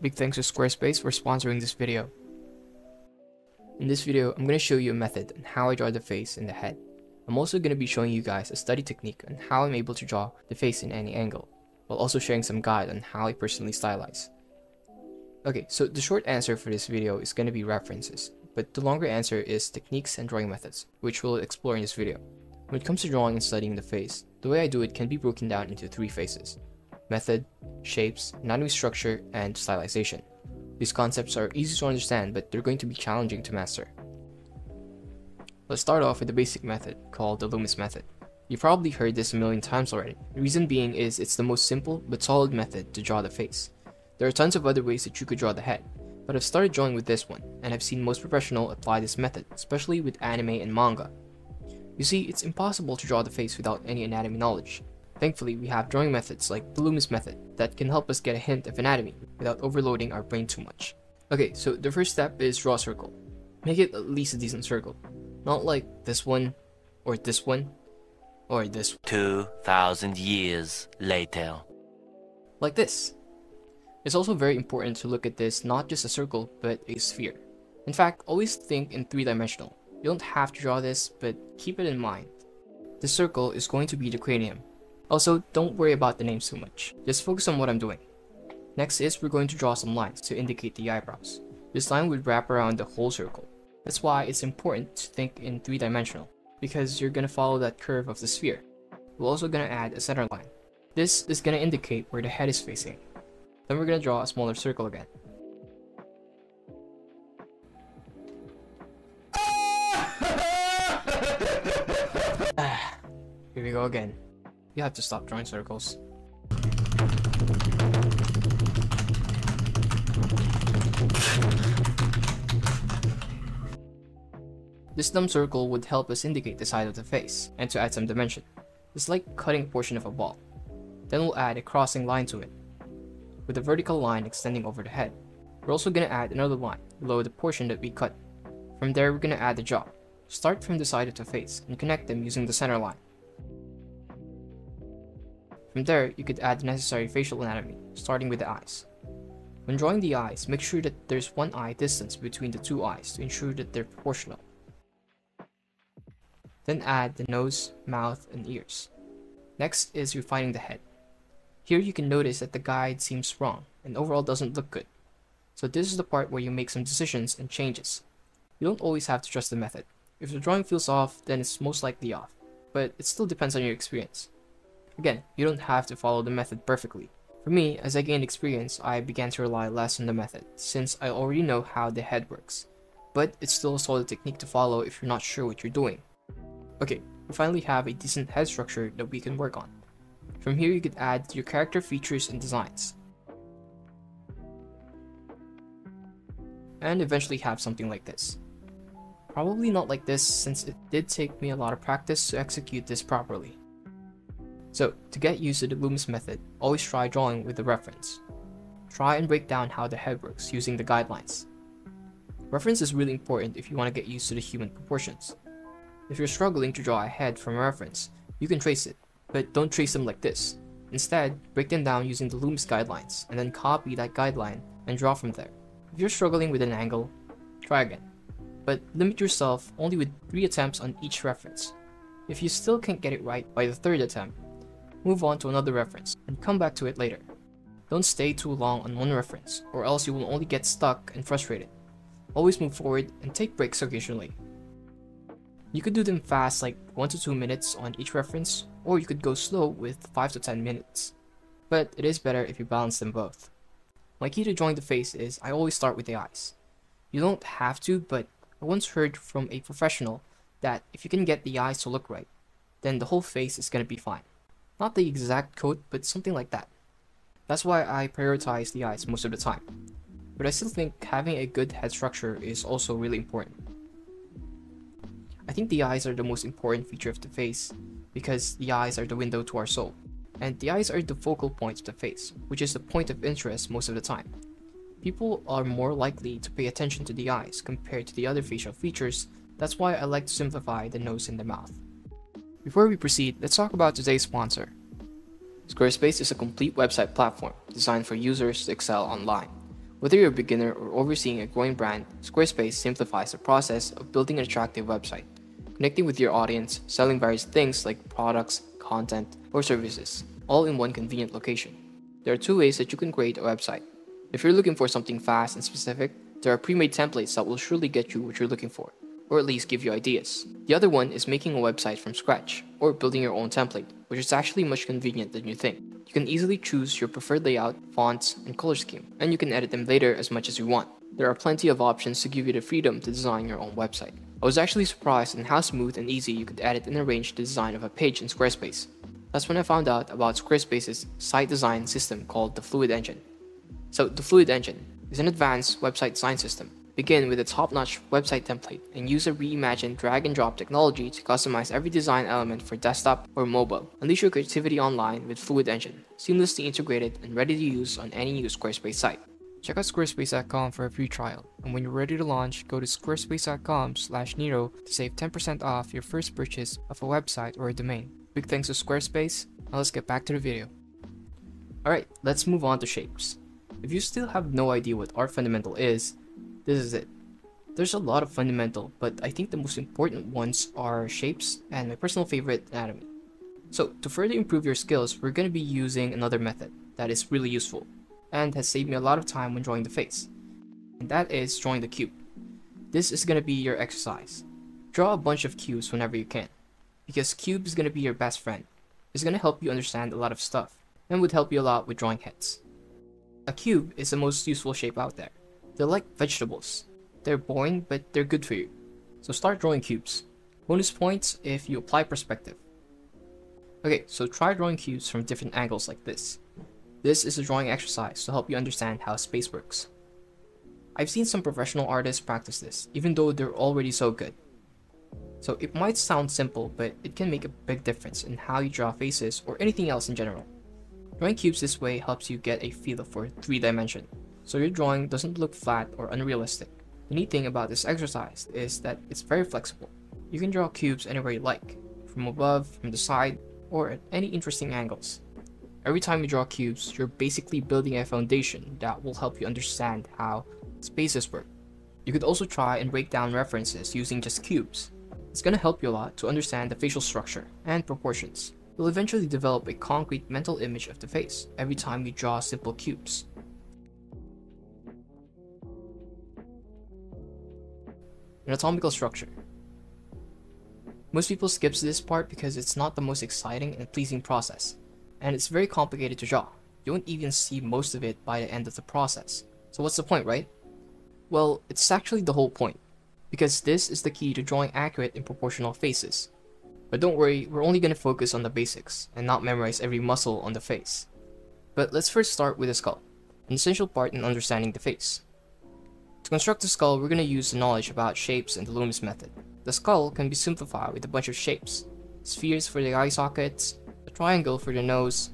Big thanks to Squarespace for sponsoring this video. In this video, I'm going to show you a method on how I draw the face and the head. I'm also going to be showing you guys a study technique on how I'm able to draw the face in any angle, while also sharing some guide on how I personally stylize. Okay, so the short answer for this video is going to be references, but the longer answer is techniques and drawing methods, which we'll explore in this video. When it comes to drawing and studying the face, the way I do it can be broken down into 3 phases: method, shapes, anatomy structure, and stylization. These concepts are easy to understand, but they're going to be challenging to master. Let's start off with the basic method, called the Loomis method. You've probably heard this a million times already. The reason being is it's the most simple but solid method to draw the face. There are tons of other ways that you could draw the head, but I've started drawing with this one, and I've seen most professionals apply this method, especially with anime and manga. You see, it's impossible to draw the face without any anatomy knowledge. Thankfully, we have drawing methods like the Loomis method that can help us get a hint of anatomy without overloading our brain too much. Okay, so the first step is draw a circle. Make it at least a decent circle. Not like this one, or this one, or this one. 2,000 years later. Like this. It's also very important to look at this not just a circle, but a sphere. In fact, always think in 3-dimensional. You don't have to draw this, but keep it in mind. The circle is going to be the cranium. Also, don't worry about the names too much. Just focus on what I'm doing. Next is we're going to draw some lines to indicate the eyebrows. This line would wrap around the whole circle. That's why it's important to think in 3-dimensional, because you're going to follow that curve of the sphere. We're also going to add a center line. This is going to indicate where the head is facing. Then we're going to draw a smaller circle again. Here we go again. You have to stop drawing circles. This thumb circle would help us indicate the side of the face, and to add some dimension. It's like cutting a portion of a ball. Then we'll add a crossing line to it, with a vertical line extending over the head. We're also going to add another line below the portion that we cut. From there, we're going to add the jaw. Start from the side of the face and connect them using the center line. From there, you could add the necessary facial anatomy, starting with the eyes. When drawing the eyes, make sure that there's one eye distance between the 2 eyes to ensure that they're proportional. Then add the nose, mouth, and ears. Next is refining the head. Here you can notice that the guide seems wrong and overall doesn't look good. So this is the part where you make some decisions and changes. You don't always have to trust the method. If the drawing feels off, then it's most likely off, but it still depends on your experience. Again, you don't have to follow the method perfectly. For me, as I gained experience, I began to rely less on the method, since I already know how the head works. But it's still a solid technique to follow if you're not sure what you're doing. Okay, we finally have a decent head structure that we can work on. From here, you could add your character features and designs. And eventually have something like this. Probably not like this, since it did take me a lot of practice to execute this properly. So, to get used to the Loomis method, always try drawing with a reference. Try and break down how the head works using the guidelines. Reference is really important if you want to get used to the human proportions. If you're struggling to draw a head from a reference, you can trace it, but don't trace them like this. Instead, break them down using the Loomis guidelines, and then copy that guideline and draw from there. If you're struggling with an angle, try again. But limit yourself only with 3 attempts on each reference. If you still can't get it right by the 3rd attempt, move on to another reference and come back to it later. Don't stay too long on one reference, or else you will only get stuck and frustrated. Always move forward and take breaks occasionally. You could do them fast, like 1 to 2 minutes on each reference, or you could go slow with 5 to 10 minutes. But it is better if you balance them both. My key to drawing the face is I always start with the eyes. You don't have to, but I once heard from a professional that if you can get the eyes to look right, then the whole face is going to be fine. Not the exact quote, but something like that. That's why I prioritize the eyes most of the time. But I still think having a good head structure is also really important. I think the eyes are the most important feature of the face, because the eyes are the window to our soul. And the eyes are the focal point of the face, which is the point of interest most of the time. People are more likely to pay attention to the eyes compared to the other facial features. That's why I like to simplify the nose and the mouth. Before we proceed, let's talk about today's sponsor. Squarespace is a complete website platform designed for users to excel online. Whether you're a beginner or overseeing a growing brand, Squarespace simplifies the process of building an attractive website, connecting with your audience, selling various things like products, content, or services, all in one convenient location. There are two ways that you can create a website. If you're looking for something fast and specific, there are pre-made templates that will surely get you what you're looking for, or at least give you ideas. The other one is making a website from scratch, or building your own template, which is actually much convenient than you think. You can easily choose your preferred layout, fonts, and color scheme, and you can edit them later as much as you want. There are plenty of options to give you the freedom to design your own website. I was actually surprised in how smooth and easy you could edit and arrange the design of a page in Squarespace. That's when I found out about Squarespace's site design system called the Fluid Engine. So, the Fluid Engine is an advanced website design system. Begin with a top-notch website template and use a reimagined drag-and-drop technology to customize every design element for desktop or mobile. Unleash your creativity online with Fluid Engine, seamlessly integrated and ready to use on any new Squarespace site. Check out squarespace.com for a free trial, and when you're ready to launch, go to squarespace.com/Nitro to save 10% off your first purchase of a website or a domain. Big thanks to Squarespace. Now let's get back to the video. Alright, let's move on to shapes. If you still have no idea what art fundamental is, this is it. There's a lot of fundamental, but I think the most important ones are shapes and my personal favorite, anatomy. So to further improve your skills, we're going to be using another method that is really useful and has saved me a lot of time when drawing the face. And that is drawing the cube. This is going to be your exercise. Draw a bunch of cubes whenever you can, because cube is going to be your best friend. It's going to help you understand a lot of stuff and would help you a lot with drawing heads. A cube is the most useful shape out there. They're like vegetables. They're boring, but they're good for you. So start drawing cubes. Bonus points if you apply perspective. Okay, so try drawing cubes from different angles like this. This is a drawing exercise to help you understand how space works. I've seen some professional artists practice this, even though they're already so good. So it might sound simple, but it can make a big difference in how you draw faces or anything else in general. Drawing cubes this way helps you get a feel for 3-dimension, so your drawing doesn't look flat or unrealistic. The neat thing about this exercise is that it's very flexible. You can draw cubes anywhere you like, from above, from the side, or at any interesting angles. Every time you draw cubes, you're basically building a foundation that will help you understand how spaces work. You could also try and break down references using just cubes. It's going to help you a lot to understand the facial structure and proportions. You'll eventually develop a concrete mental image of the face every time you draw simple cubes. Anatomical structure. Most people skip this part because it's not the most exciting and pleasing process, and it's very complicated to draw. You won't even see most of it by the end of the process. So what's the point, right? Well, it's actually the whole point, because this is the key to drawing accurate and proportional faces. But don't worry, we're only going to focus on the basics and not memorize every muscle on the face. But let's first start with the skull, an essential part in understanding the face. To construct the skull, we're going to use the knowledge about shapes and the Loomis method. The skull can be simplified with a bunch of shapes: spheres for the eye sockets, a triangle for the nose,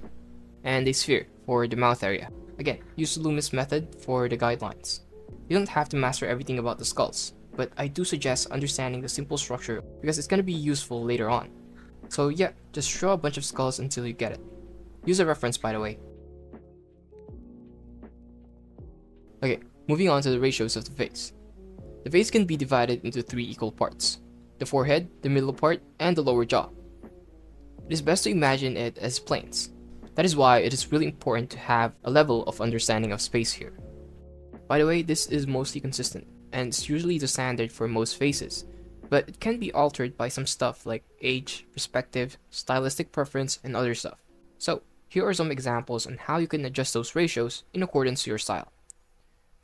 and a sphere for the mouth area. Again, use the Loomis method for the guidelines. You don't have to master everything about the skulls, but I do suggest understanding the simple structure because it's going to be useful later on. So yeah, just draw a bunch of skulls until you get it. Use a reference, by the way. Okay, moving on to the ratios of the face. The face can be divided into 3 equal parts: the forehead, the middle part, and the lower jaw. It is best to imagine it as planes. That is why it is really important to have a level of understanding of space here. By the way, this is mostly consistent, and it's usually the standard for most faces, but it can be altered by some stuff like age, perspective, stylistic preference, and other stuff. So, here are some examples on how you can adjust those ratios in accordance to your style.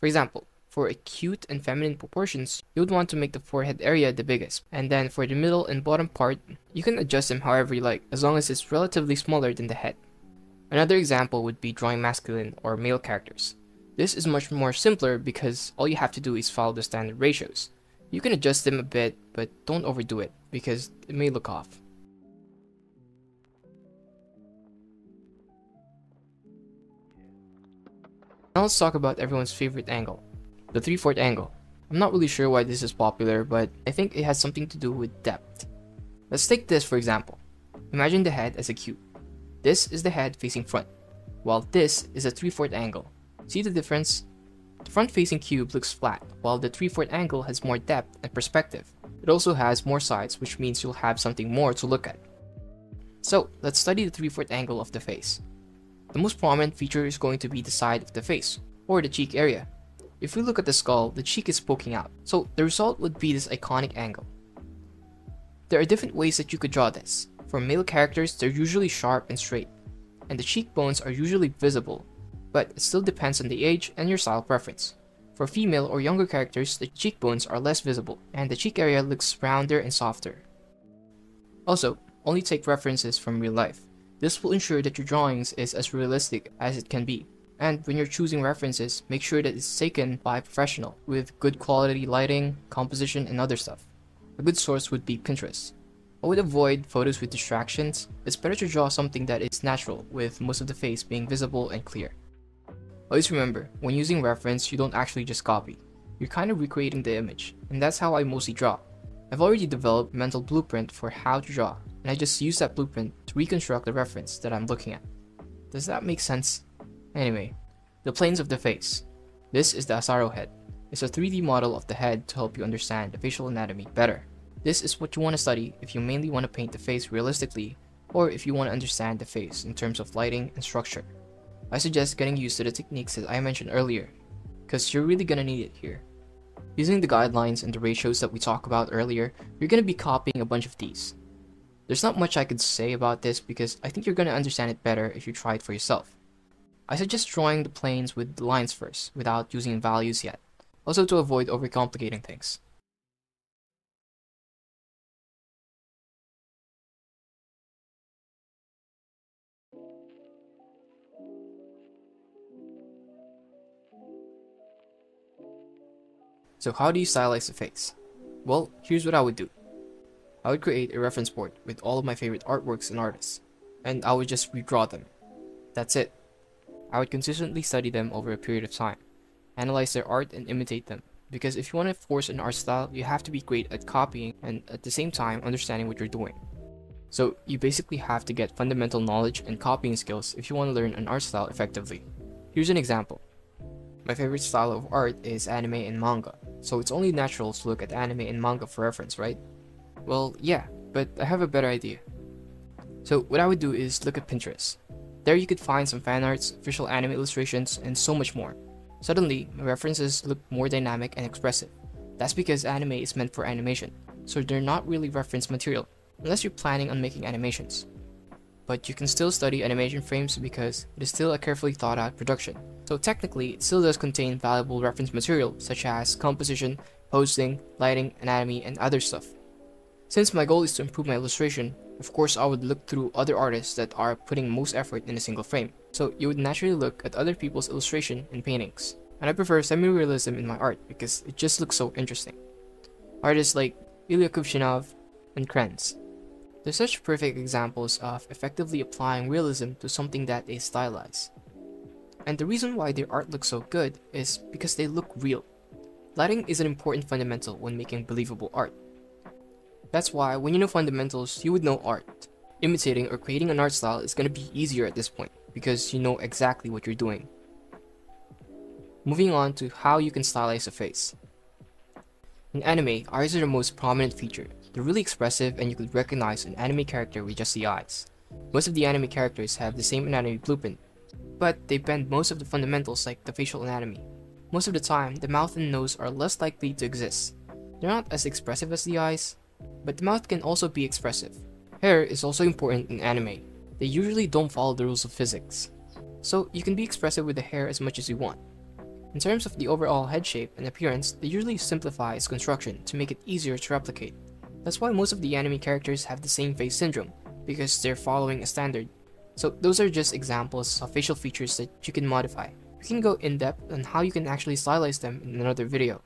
For example, for acute and feminine proportions, you would want to make the forehead area the biggest, and then for the middle and bottom part, you can adjust them however you like, as long as it's relatively smaller than the head. Another example would be drawing masculine or male characters. This is much more simpler because all you have to do is follow the standard ratios. You can adjust them a bit, but don't overdo it because it may look off. Now let's talk about everyone's favorite angle, the 3/4 angle. I'm not really sure why this is popular, but I think it has something to do with depth. Let's take this for example. Imagine the head as a cube. This is the head facing front, while this is a 3/4 angle. See the difference? The front-facing cube looks flat, while the 3/4 angle has more depth and perspective. It also has more sides, which means you'll have something more to look at. So, let's study the 3/4 angle of the face. The most prominent feature is going to be the side of the face, or the cheek area. If we look at the skull, the cheek is poking out, so the result would be this iconic angle. There are different ways that you could draw this. For male characters, they're usually sharp and straight, and the cheekbones are usually visible, but it still depends on the age and your style preference. For female or younger characters, the cheekbones are less visible, and the cheek area looks rounder and softer. Also, only take references from real life. This will ensure that your drawings is as realistic as it can be. And when you're choosing references, make sure that it's taken by a professional with good quality lighting, composition, and other stuff. A good source would be Pinterest. I would avoid photos with distractions. It's better to draw something that is natural, with most of the face being visible and clear. Always remember, when using reference, you don't actually just copy. You're kind of recreating the image, and that's how I mostly draw. I've already developed a mental blueprint for how to draw, and I just use that blueprint to reconstruct the reference that I'm looking at. Does that make sense? Anyway, the planes of the face. This is the Asaro head. It's a 3D model of the head to help you understand the facial anatomy better. This is what you want to study if you mainly want to paint the face realistically, or if you want to understand the face in terms of lighting and structure. I suggest getting used to the techniques that I mentioned earlier, because you're really gonna need it here. Using the guidelines and the ratios that we talked about earlier, you're gonna be copying a bunch of these. There's not much I could say about this because I think you're gonna understand it better if you try it for yourself. I suggest drawing the planes with the lines first, without using values yet, also to avoid overcomplicating things. So how do you stylize the face? Well, here's what I would do. I would create a reference board with all of my favorite artworks and artists, and I would just redraw them. That's it. I would consistently study them over a period of time, analyze their art and imitate them, because if you want to force an art style, you have to be great at copying and at the same time understanding what you're doing. So you basically have to get fundamental knowledge and copying skills if you want to learn an art style effectively. Here's an example. My favorite style of art is anime and manga, so it's only natural to look at anime and manga for reference, right? Well, yeah, but I have a better idea. So what I would do is look at Pinterest. There you could find some fan arts, official anime illustrations, and so much more. Suddenly, my references look more dynamic and expressive. That's because anime is meant for animation, so they're not really reference material, unless you're planning on making animations. But you can still study animation frames because it is still a carefully thought out production. So technically, it still does contain valuable reference material such as composition, posing, lighting, anatomy, and other stuff. Since my goal is to improve my illustration, of course I would look through other artists that are putting most effort in a single frame. So you would naturally look at other people's illustration and paintings. And I prefer semi-realism in my art because it just looks so interesting. Artists like Ilya Kuvshinov and Krenz. They're such perfect examples of effectively applying realism to something that is stylized. And the reason why their art looks so good is because they look real. Lighting is an important fundamental when making believable art. That's why when you know fundamentals, you would know art. Imitating or creating an art style is going to be easier at this point because you know exactly what you're doing. Moving on to how you can stylize a face. In anime, eyes are the most prominent feature. They're really expressive and you could recognize an anime character with just the eyes. Most of the anime characters have the same anatomy blueprint, but they bend most of the fundamentals like the facial anatomy. Most of the time, the mouth and nose are less likely to exist. They're not as expressive as the eyes, but the mouth can also be expressive. Hair is also important in anime. They usually don't follow the rules of physics, so you can be expressive with the hair as much as you want. In terms of the overall head shape and appearance, they usually simplify its construction to make it easier to replicate. That's why most of the anime characters have the same face syndrome, because they're following a standard. So those are just examples of facial features that you can modify. We can go in depth on how you can actually stylize them in another video.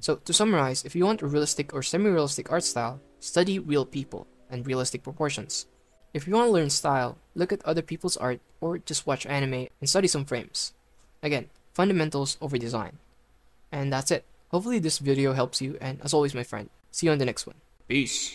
So to summarize, if you want a realistic or semi-realistic art style, study real people and realistic proportions. If you want to learn style, look at other people's art or just watch anime and study some frames. Again, fundamentals over design. And that's it. Hopefully this video helps you, and as always my friend, see you on the next one. Peace.